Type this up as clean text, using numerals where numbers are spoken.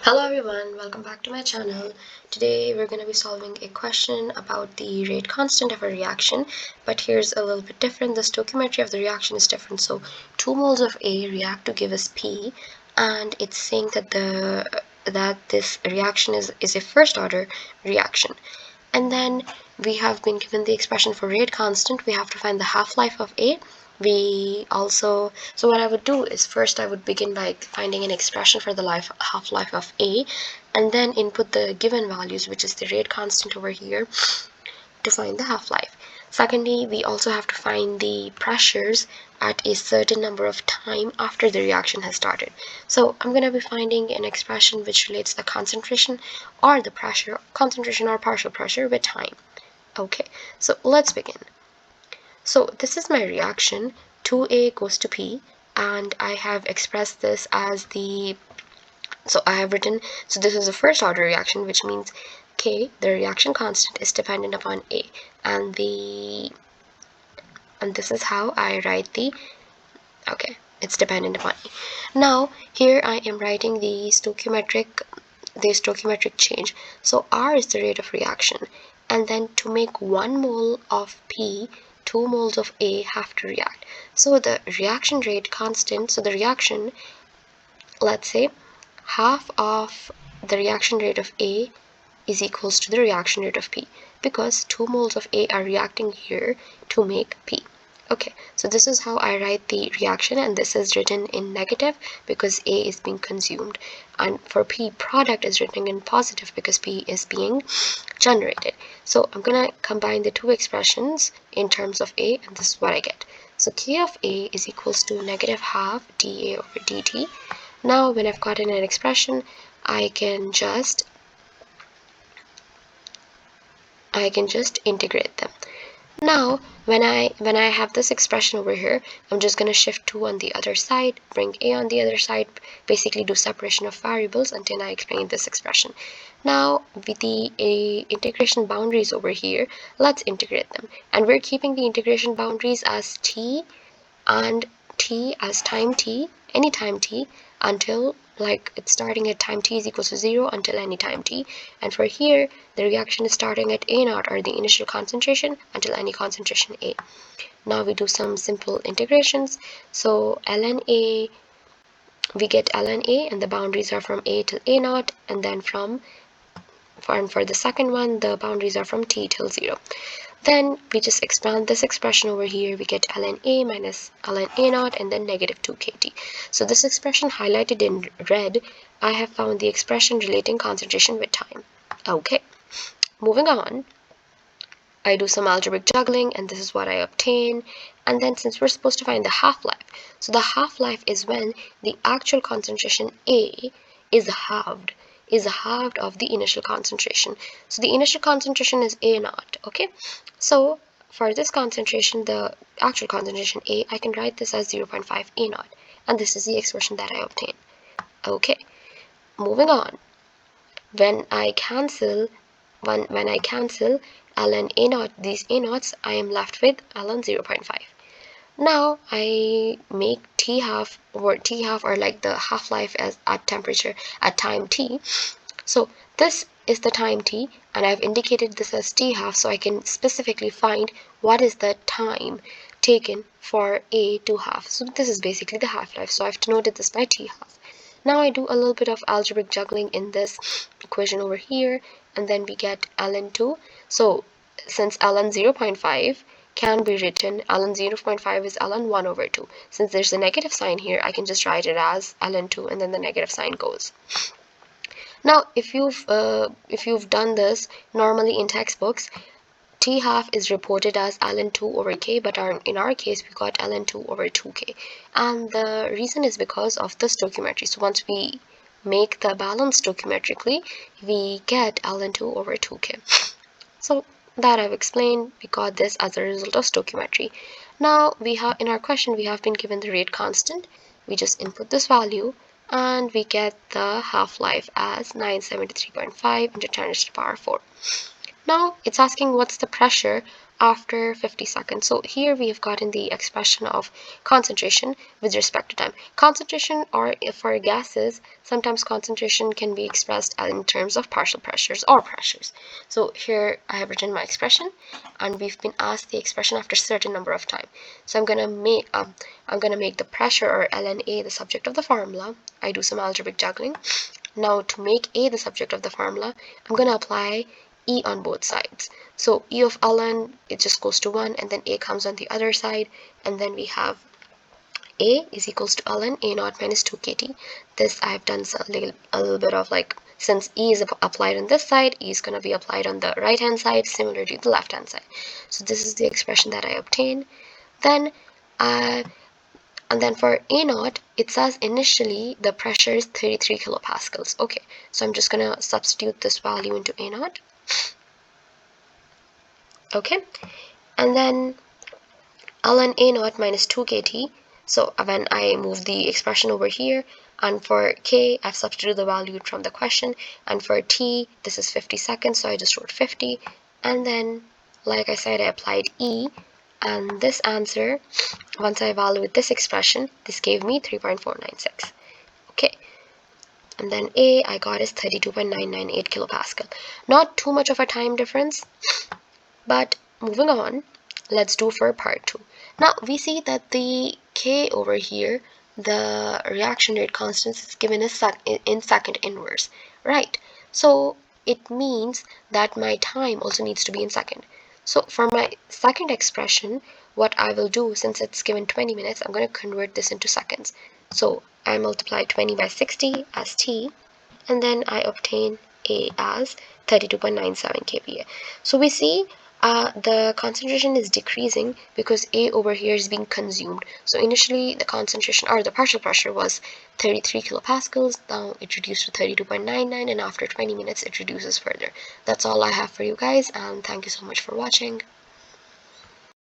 Hello everyone, welcome back to my channel. Today we're going to be solving a question about the rate constant of a reaction, but here's a little bit different. The stoichiometry of the reaction is different. So 2 moles of A react to give us P, and it's saying that this reaction is a first order reaction. And then we have been given the expression for rate constant. We have to find the half-life of A. So what I would do is first I would begin by finding an expression for the half-life of A, and then input the given values, which is the rate constant over here, to find the half-life. Secondly, we also have to find the pressures at a certain number of time after the reaction has started. So I'm going to be finding an expression which relates the concentration or the pressure, concentration or partial pressure with time. Okay, so let's begin. So this is my reaction. 2A goes to P, and I have expressed this as so this is a first order reaction, which means K, the reaction constant, is dependent upon A, and this is how I write it's dependent upon A. Now here I am writing the stoichiometric change. So R is the rate of reaction, and then to make 1 mole of P, 2 moles of A have to react. So the reaction rate constant, so the reaction, let's say half of the reaction rate of A is equals to the reaction rate of P, because 2 moles of A are reacting here to make P. Okay, so this is how I write the reaction, and this is written in negative because A is being consumed, and for P, product is written in positive because P is being generated. So I'm gonna combine the two expressions in terms of A, and this is what I get. So K of A is equals to negative half dA over dt. Now when I've gotten an expression, I can just integrate them. Now, when I have this expression over here, I'm just going to shift 2 on the other side, bring A on the other side, basically do separation of variables until I explain this expression. Now, with the integration boundaries over here, let's integrate them. And we're keeping the integration boundaries as t and t as time t, any time t, until it's starting at time t is equals to 0 until any time t, and for here the reaction is starting at A naught, or the initial concentration, until any concentration A. Now we do some simple integrations. So ln A, we get ln A, and the boundaries are from A till A naught, and then for the second one the boundaries are from t till 0. Then we just expand this expression over here. We get ln A minus ln A naught, and then negative 2kt. So this expression highlighted in red, I have found the expression relating concentration with time. Okay, moving on, I do some algebraic juggling, and this is what I obtain. And then since we're supposed to find the half-life, so the half-life is when the actual concentration A is halved of the initial concentration. So the initial concentration is A naught. Okay, so for this concentration, the actual concentration A, I can write this as 0.5 A naught, and this is the expression that I obtain. Okay, moving on, when I cancel ln A naught, these A naughts, I am left with ln 0.5. Now I make T half, or like the half-life as at time t. So this is the time t, and I've indicated this as T half, so I can specifically find what is the time taken for A to half. So this is basically the half-life, so I've denoted this by T half. Now I do a little bit of algebraic juggling in this equation over here, and then we get ln 2. So since ln 0.5 can be written, ln 0.5 is ln 1 over 2. Since there's a negative sign here, I can just write it as ln 2, and then the negative sign goes. Now, if you've done this normally in textbooks, T half is reported as ln 2 over k, but in our case we got ln 2 over 2k, and the reason is because of the stoichiometry. So once we make the balance stoichiometrically, we get ln 2 over 2k. So that I've explained, we got this as a result of stoichiometry. Now in our question we have been given the rate constant. We just input this value, and we get the half-life as 973.5 into 10 to the power 4. Now it's asking what's the pressure after 50 seconds. So here we have gotten the expression of concentration with respect to time. Concentration, or for gases, sometimes concentration can be expressed in terms of partial pressures or pressures. So here I have written my expression, and we've been asked the expression after a certain number of time. So I'm gonna make the pressure, or ln A, the subject of the formula. I do some algebraic juggling. Now to make A the subject of the formula, I'm gonna apply E on both sides. So E of ln, it just goes to 1, and then A comes on the other side, and then we have A is equals to ln A naught minus 2 kt. This I've done a little bit of, like, since E is applied on this side, E is going to be applied on the right hand side, similar to the left hand side. So this is the expression that I obtain. Then and then for A naught, it says initially the pressure is 33 kilopascals. Okay, so I'm just gonna substitute this value into A naught. Okay, and then ln A naught minus 2 kt. So when I move the expression over here, and for K, I've substituted the value from the question, and for T, this is 50 seconds, so I just wrote 50, and then, like I said, I applied E, and this answer, once I evaluate this expression, this gave me 3.496. Okay, and then A I got is 32.998 kilopascal. Not too much of a time difference, but moving on, let's do for part 2. Now we see that the K over here, the reaction rate constant, is given as in second inverse, right? So it means that my time also needs to be in second. So for my second expression, what I will do, since it's given 20 minutes, I'm going to convert this into seconds. So I multiply 20 by 60 as T, and then I obtain A as 32.97 kPa. So we see the concentration is decreasing because A over here is being consumed. So initially the concentration, or the partial pressure, was 33 kilopascals. Now it reduced to 32.99, and after 20 minutes it reduces further. That's all I have for you guys, and thank you so much for watching.